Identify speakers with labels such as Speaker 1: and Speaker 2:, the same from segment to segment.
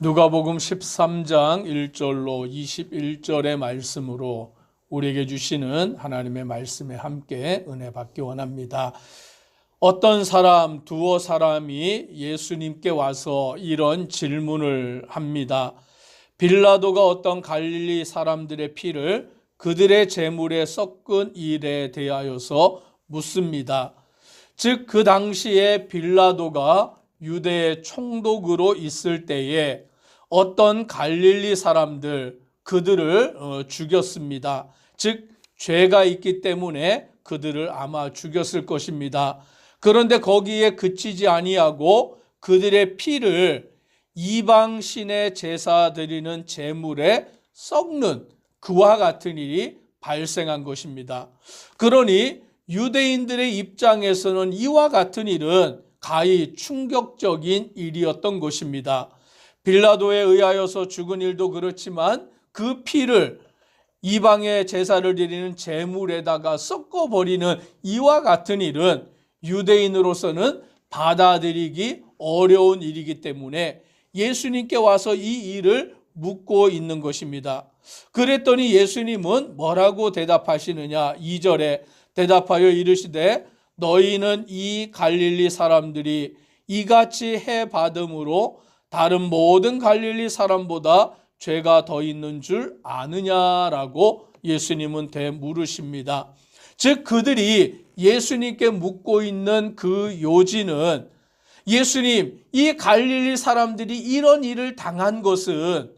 Speaker 1: 누가복음 13장 1절로 21절의 말씀으로 우리에게 주시는 하나님의 말씀에 함께 은혜 받기 원합니다. 어떤 사람, 두어 사람이 예수님께 와서 이런 질문을 합니다. 빌라도가 어떤 갈릴리 사람들의 피를 그들의 제물에 섞은 일에 대하여서 묻습니다. 즉 그 당시에 빌라도가 유대의 총독으로 있을 때에 어떤 갈릴리 사람들 그들을 죽였습니다. 즉 죄가 있기 때문에 그들을 아마 죽였을 것입니다. 그런데 거기에 그치지 아니하고 그들의 피를 이방 신의 제사 드리는 제물에 섞는 그와 같은 일이 발생한 것입니다. 그러니 유대인들의 입장에서는 이와 같은 일은 가히 충격적인 일이었던 것입니다. 빌라도에 의하여서 죽은 일도 그렇지만 그 피를 이방의 제사를 드리는 제물에다가 섞어버리는 이와 같은 일은 유대인으로서는 받아들이기 어려운 일이기 때문에 예수님께 와서 이 일을 묻고 있는 것입니다. 그랬더니 예수님은 뭐라고 대답하시느냐? 2절에 대답하여 이르시되 너희는 이 갈릴리 사람들이 이같이 해받음으로 다른 모든 갈릴리 사람보다 죄가 더 있는 줄 아느냐라고 예수님은 되물으십니다. 즉 그들이 예수님께 묻고 있는 그 요지는 예수님, 이 갈릴리 사람들이 이런 일을 당한 것은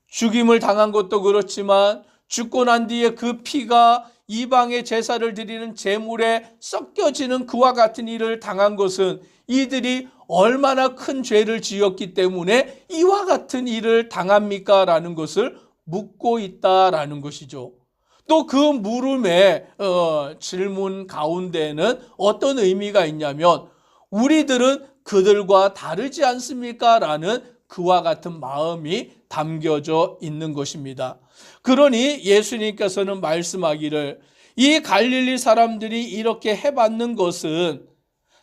Speaker 1: 죽임을 당한 것도 그렇지만 죽고 난 뒤에 그 피가 이방의 제사를 드리는 제물에 섞여지는 그와 같은 일을 당한 것은 이들이 얼마나 큰 죄를 지었기 때문에 이와 같은 일을 당합니까? 라는 것을 묻고 있다라는 것이죠. 또 그 물음의 질문 가운데는 어떤 의미가 있냐면 우리들은 그들과 다르지 않습니까? 라는 그와 같은 마음이 담겨져 있는 것입니다. 그러니 예수님께서는 말씀하기를 이 갈릴리 사람들이 이렇게 해받는 것은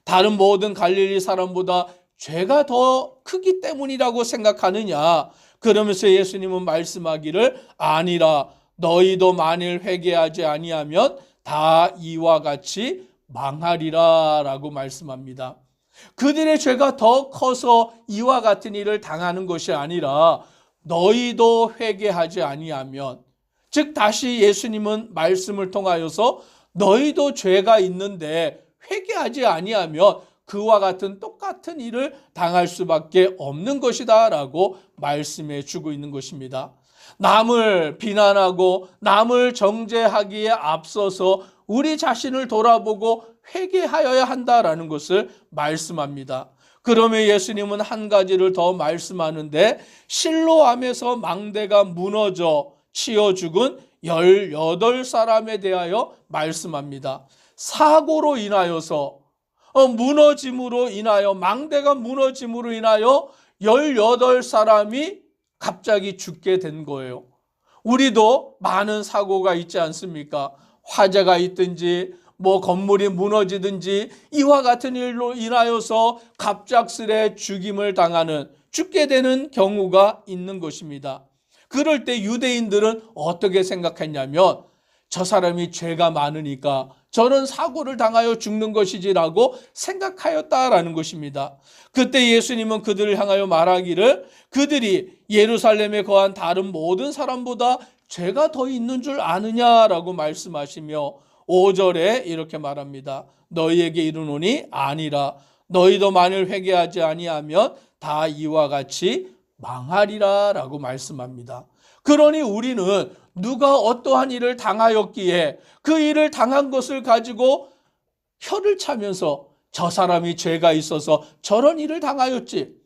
Speaker 1: 다른 모든 갈릴리 사람보다 죄가 더 크기 때문이라고 생각하느냐? 그러면서 예수님은 말씀하기를 아니라 너희도 만일 회개하지 아니하면 다 이와 같이 망하리라 라고 말씀합니다. 그들의 죄가 더 커서 이와 같은 일을 당하는 것이 아니라 너희도 회개하지 아니하면, 즉 다시 예수님은 말씀을 통하여서 너희도 죄가 있는데 회개하지 아니하면 그와 같은 똑같은 일을 당할 수밖에 없는 것이다 라고 말씀해 주고 있는 것입니다. 남을 비난하고 남을 정죄하기에 앞서서 우리 자신을 돌아보고 회개하여야 한다라는 것을 말씀합니다. 그러면 예수님은 한 가지를 더 말씀하는데 실로암에서 망대가 무너져 치어 죽은 18사람에 대하여 말씀합니다. 사고로 인하여서 무너짐으로 인하여 망대가 무너짐으로 인하여 18사람이 갑자기 죽게 된 거예요. 우리도 많은 사고가 있지 않습니까? 화재가 있든지 건물이 무너지든지 이와 같은 일로 인하여서 갑작스레 죽임을 당하는 죽게 되는 경우가 있는 것입니다. 그럴 때 유대인들은 어떻게 생각했냐면 저 사람이 죄가 많으니까 저런 사고를 당하여 죽는 것이지라고 생각하였다라는 것입니다. 그때 예수님은 그들을 향하여 말하기를 그들이 예루살렘에 거한 다른 모든 사람보다 죄가 더 있는 줄 아느냐라고 말씀하시며 5절에 이렇게 말합니다. 너희에게 이르노니 아니라 너희도 만일 회개하지 아니하면 다 이와 같이 망하리라 라고 말씀합니다. 그러니 우리는 누가 어떠한 일을 당하였기에 그 일을 당한 것을 가지고 혀를 차면서 저 사람이 죄가 있어서 저런 일을 당하였지,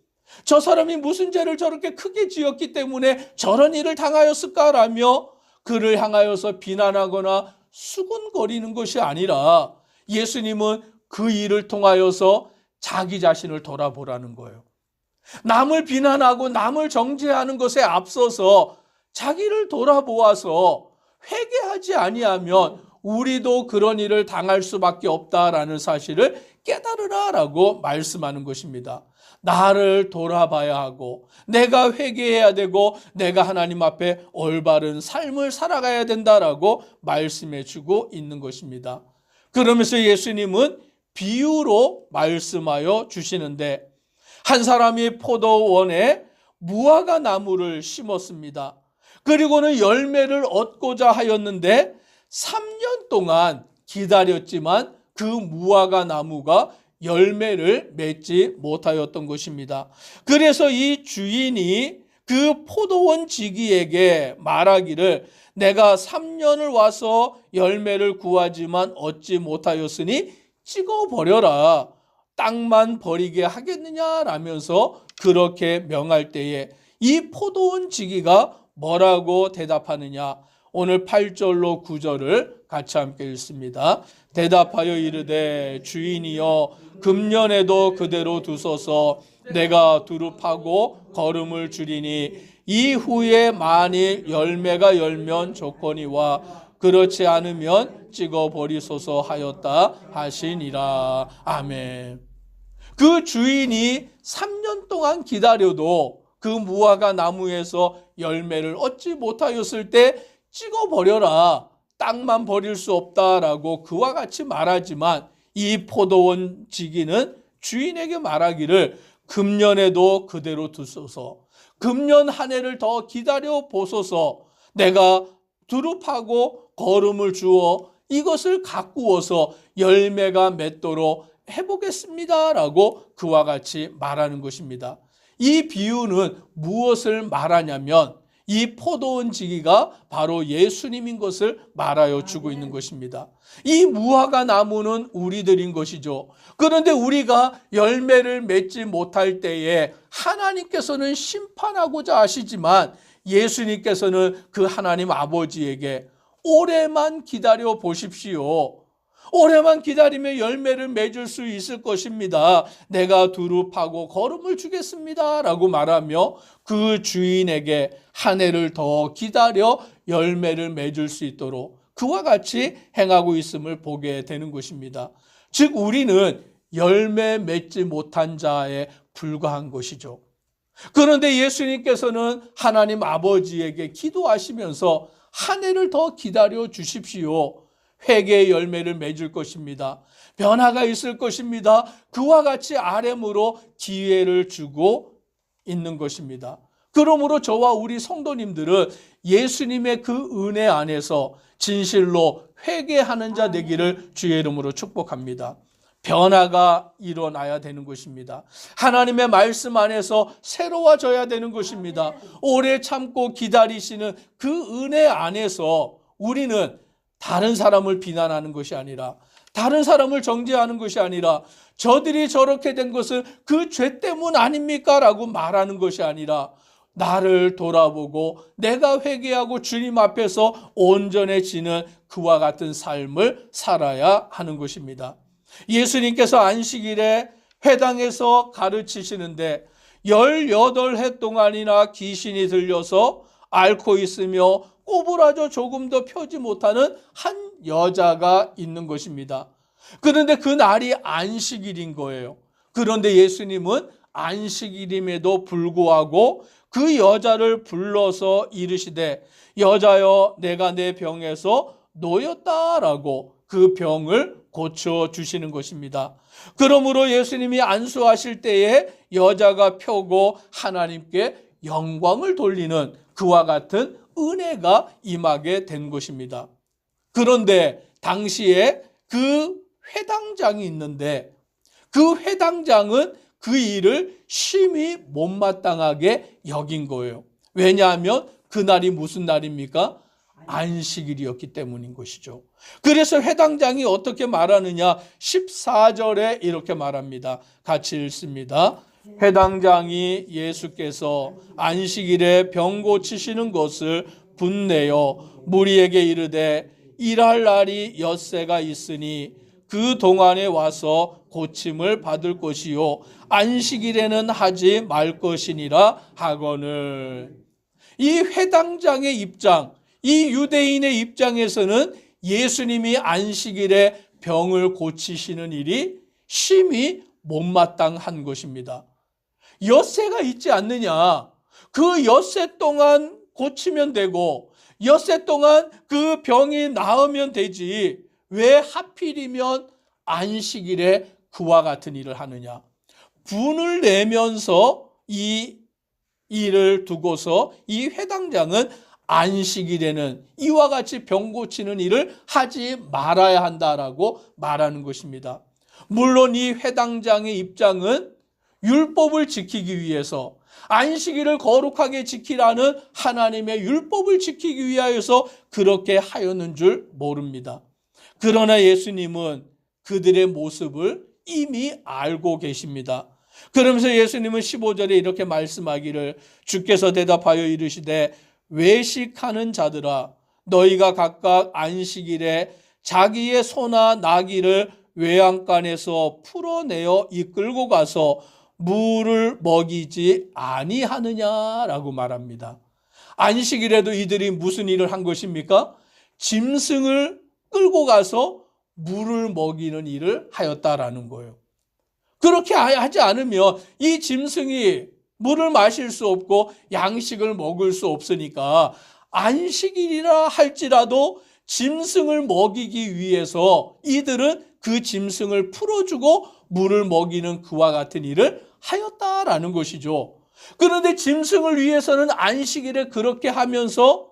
Speaker 1: 저 사람이 무슨 죄를 저렇게 크게 지었기 때문에 저런 일을 당하였을까라며 그를 향하여서 비난하거나 수군거리는 것이 아니라 예수님은 그 일을 통하여서 자기 자신을 돌아보라는 거예요. 남을 비난하고 남을 정죄하는 것에 앞서서 자기를 돌아보아서 회개하지 아니하면 우리도 그런 일을 당할 수밖에 없다라는 사실을 깨달으라라고 말씀하는 것입니다. 나를 돌아봐야 하고 내가 회개해야 되고 내가 하나님 앞에 올바른 삶을 살아가야 된다라고 말씀해 주고 있는 것입니다. 그러면서 예수님은 비유로 말씀하여 주시는데, 한 사람이 포도원에 무화과 나무를 심었습니다. 그리고는 열매를 얻고자 하였는데 3년 동안 기다렸지만 그 무화과 나무가 열매를 맺지 못하였던 것입니다. 그래서 이 주인이 그 포도원 지기에게 말하기를, 내가 3년을 와서 열매를 구하지만 얻지 못하였으니 찍어버려라, 땅만 버리게 하겠느냐라면서 그렇게 명할 때에 이 포도원 지기가 뭐라고 대답하느냐. 오늘 8절로 9절을 같이 함께 읽습니다. 대답하여 이르되, 주인이여 금년에도 그대로 두소서. 내가 두릅하고 거름을 주리니 이후에 만일 열매가 열면 좋거니와 그렇지 않으면 찍어버리소서 하였다 하시니라. 아멘. 그 주인이 3년 동안 기다려도 그 무화과 나무에서 열매를 얻지 못하였을 때 찍어버려라, 땅만 버릴 수 없다라고 그와 같이 말하지만, 이 포도원 지기는 주인에게 말하기를, 금년에도 그대로 두소서. 금년 한 해를 더 기다려 보소서. 내가 두릅하고 거름을 주어 이것을 가꾸어서 열매가 맺도록 해보겠습니다라고 그와 같이 말하는 것입니다. 이 비유는 무엇을 말하냐면, 이 포도원 지기가 바로 예수님인 것을 말하여 주고 있는 것입니다. 이 무화과 나무는 우리들인 것이죠. 그런데 우리가 열매를 맺지 못할 때에 하나님께서는 심판하고자 하시지만, 예수님께서는 그 하나님 아버지에게 오래만 기다려 보십시오. 오래만 기다리면 열매를 맺을 수 있을 것입니다. 내가 두릅하고 거름을 주겠습니다 라고 말하며 그 주인에게 한 해를 더 기다려 열매를 맺을 수 있도록 그와 같이 행하고 있음을 보게 되는 것입니다. 즉 우리는 열매 맺지 못한 자에 불과한 것이죠. 그런데 예수님께서는 하나님 아버지에게 기도하시면서 한 해를 더 기다려 주십시오. 회개의 열매를 맺을 것입니다. 변화가 있을 것입니다. 그와 같이 아뢰므로 기회를 주고 있는 것입니다. 그러므로 저와 우리 성도님들은 예수님의 그 은혜 안에서 진실로 회개하는 자 되기를 주의 이름으로 축복합니다. 변화가 일어나야 되는 것입니다. 하나님의 말씀 안에서 새로워져야 되는 것입니다. 오래 참고 기다리시는 그 은혜 안에서 우리는 다른 사람을 비난하는 것이 아니라, 다른 사람을 정죄하는 것이 아니라, 저들이 저렇게 된 것은 그 죄 때문 아닙니까? 라고 말하는 것이 아니라, 나를 돌아보고 내가 회개하고 주님 앞에서 온전해지는 그와 같은 삶을 살아야 하는 것입니다. 예수님께서 안식일에 회당에서 가르치시는데 18해 동안이나 귀신이 들려서 앓고 있으며 꼬부라져 조금도 펴지 못하는 한 여자가 있는 것입니다. 그런데 그 날이 안식일인 거예요. 그런데 예수님은 안식일임에도 불구하고 그 여자를 불러서 이르시되, 여자여 내가 내 병에서 놓였다라고 그 병을 고쳐주시는 것입니다. 그러므로 예수님이 안수하실 때에 여자가 펴고 하나님께 영광을 돌리는 그와 같은 은혜가 임하게 된 것입니다. 그런데 당시에 그 회당장이 있는데 그 회당장은 그 일을 심히 못마땅하게 여긴 거예요. 왜냐하면 그날이 무슨 날입니까? 안식일이었기 때문인 것이죠. 그래서 회당장이 어떻게 말하느냐? 14절에 이렇게 말합니다. 같이 읽습니다. 회당장이 예수께서 안식일에 병 고치시는 것을 분내어 무리에게 이르되, 일할 날이 엿새가 있으니 그 동안에 와서 고침을 받을 것이요 안식일에는 하지 말 것이니라 하거늘. 이 회당장의 입장, 이 유대인의 입장에서는 예수님이 안식일에 병을 고치시는 일이 심히 못마땅한 것입니다. 엿새가 있지 않느냐. 그 엿새 동안 고치면 되고 엿새 동안 그 병이 나으면 되지. 왜 하필이면 안식일에 그와 같은 일을 하느냐. 분을 내면서 이 일을 두고서 이 회당장은 안식일에는 이와 같이 병 고치는 일을 하지 말아야 한다라고 말하는 것입니다. 물론 이 회당장의 입장은 율법을 지키기 위해서, 안식일을 거룩하게 지키라는 하나님의 율법을 지키기 위하여서 그렇게 하였는 줄 모릅니다. 그러나 예수님은 그들의 모습을 이미 알고 계십니다. 그러면서 예수님은 15절에 이렇게 말씀하기를, 주께서 대답하여 이르시되 외식하는 자들아, 너희가 각각 안식일에 자기의 소나 나귀를 외양간에서 풀어내어 이끌고 가서 물을 먹이지 아니하느냐라고 말합니다. 안식일에도 이들이 무슨 일을 한 것입니까? 짐승을 끌고 가서 물을 먹이는 일을 하였다라는 거예요. 그렇게 하지 않으면 이 짐승이 물을 마실 수 없고 양식을 먹을 수 없으니까 안식일이라 할지라도 짐승을 먹이기 위해서 이들은 그 짐승을 풀어주고 물을 먹이는 그와 같은 일을 하였다라는 것이죠. 그런데 짐승을 위해서는 안식일에 그렇게 하면서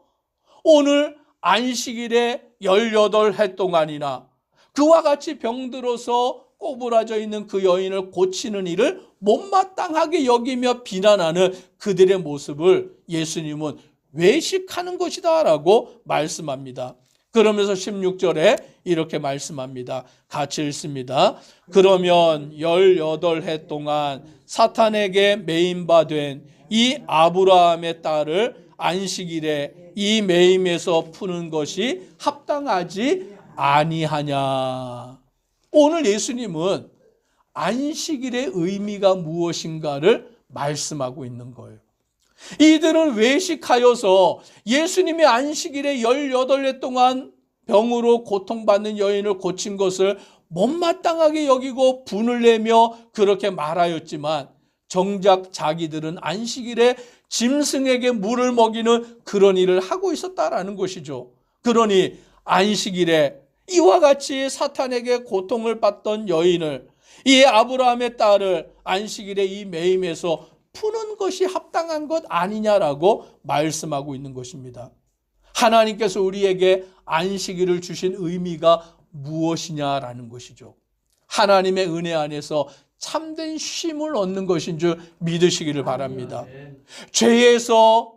Speaker 1: 오늘 안식일에 18해 동안이나 그와 같이 병들어서 꼬부라져 있는 그 여인을 고치는 일을 못마땅하게 여기며 비난하는 그들의 모습을 예수님은 외식하는 것이다 라고 말씀합니다. 그러면서 16절에 이렇게 말씀합니다. 같이 읽습니다. 그러면 18해 동안 사탄에게 매임받은 이 아브라함의 딸을 안식일에 이 매임에서 푸는 것이 합당하지 아니하냐. 오늘 예수님은 안식일의 의미가 무엇인가를 말씀하고 있는 거예요. 이들은 외식하여서 예수님이 안식일에 18해 동안 병으로 고통받는 여인을 고친 것을 못마땅하게 여기고 분을 내며 그렇게 말하였지만 정작 자기들은 안식일에 짐승에게 물을 먹이는 그런 일을 하고 있었다라는 것이죠. 그러니 안식일에 이와 같이 사탄에게 고통을 받던 여인을, 이 아브라함의 딸을 안식일에 이 매임에서 푸는 것이 합당한 것 아니냐라고 말씀하고 있는 것입니다. 하나님께서 우리에게 안식일을 주신 의미가 무엇이냐라는 것이죠. 하나님의 은혜 안에서 참된 쉼을 얻는 것인 줄 믿으시기를 바랍니다. 죄에서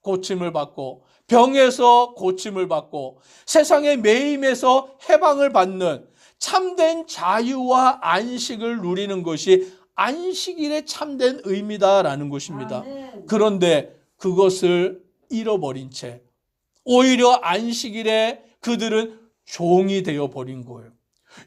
Speaker 1: 고침을 받고 병에서 고침을 받고 세상의 매임에서 해방을 받는 참된 자유와 안식을 누리는 것이 안식일의 참된 의미다라는 것입니다. 그런데 그것을 잃어버린 채 오히려 안식일에 그들은 종이 되어버린 거예요.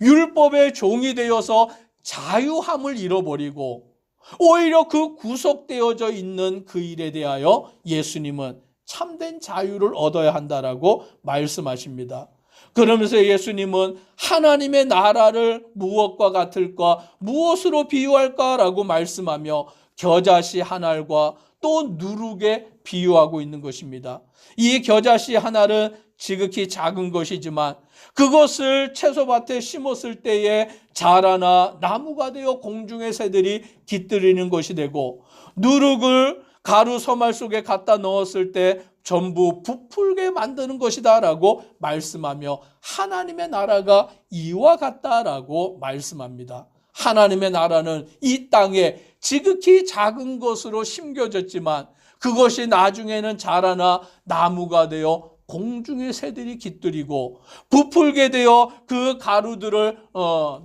Speaker 1: 율법의 종이 되어서 자유함을 잃어버리고 오히려 그 구속되어져 있는 그 일에 대하여 예수님은 참된 자유를 얻어야 한다라고 말씀하십니다. 그러면서 예수님은 하나님의 나라를 무엇과 같을까, 무엇으로 비유할까라고 말씀하며 겨자씨 한 알과 또 누룩에 비유하고 있는 것입니다. 이 겨자씨 한 알은 지극히 작은 것이지만 그것을 채소밭에 심었을 때에 자라나 나무가 되어 공중의 새들이 깃들이는 것이 되고, 누룩을 가루 서말 속에 갖다 넣었을 때 전부 부풀게 만드는 것이다 라고 말씀하며 하나님의 나라가 이와 같다라고 말씀합니다. 하나님의 나라는 이 땅에 지극히 작은 것으로 심겨졌지만 그것이 나중에는 자라나 나무가 되어 공중의 새들이 깃들이고 부풀게 되어 그 가루들을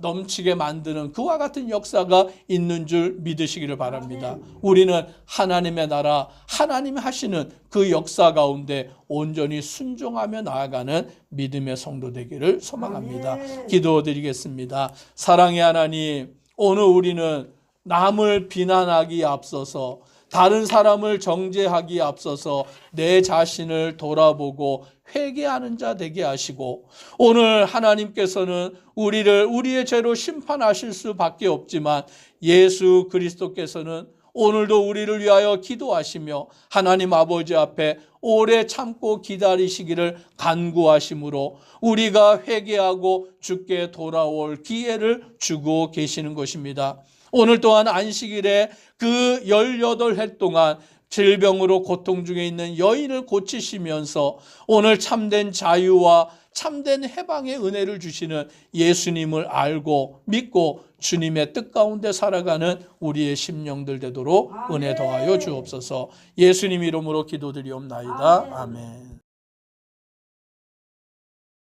Speaker 1: 넘치게 만드는 그와 같은 역사가 있는 줄 믿으시기를 바랍니다. 우리는 하나님의 나라, 하나님이 하시는 그 역사 가운데 온전히 순종하며 나아가는 믿음의 성도 되기를 소망합니다. 기도드리겠습니다. 사랑의 하나님, 오늘 우리는 남을 비난하기에 앞서서 다른 사람을 정죄하기에 앞서서 내 자신을 돌아보고 회개하는 자 되게 하시고, 오늘 하나님께서는 우리를 우리의 죄로 심판하실 수밖에 없지만 예수 그리스도께서는 오늘도 우리를 위하여 기도하시며 하나님 아버지 앞에 오래 참고 기다리시기를 간구하심으로 우리가 회개하고 주께 돌아올 기회를 주고 계시는 것입니다. 오늘 또한 안식일에 그 18해 동안 질병으로 고통 중에 있는 여인을 고치시면서 오늘 참된 자유와 참된 해방의 은혜를 주시는 예수님을 알고 믿고 주님의 뜻 가운데 살아가는 우리의 심령들 되도록 은혜 더하여 주옵소서. 예수님 이름으로 기도드리옵나이다. 아멘.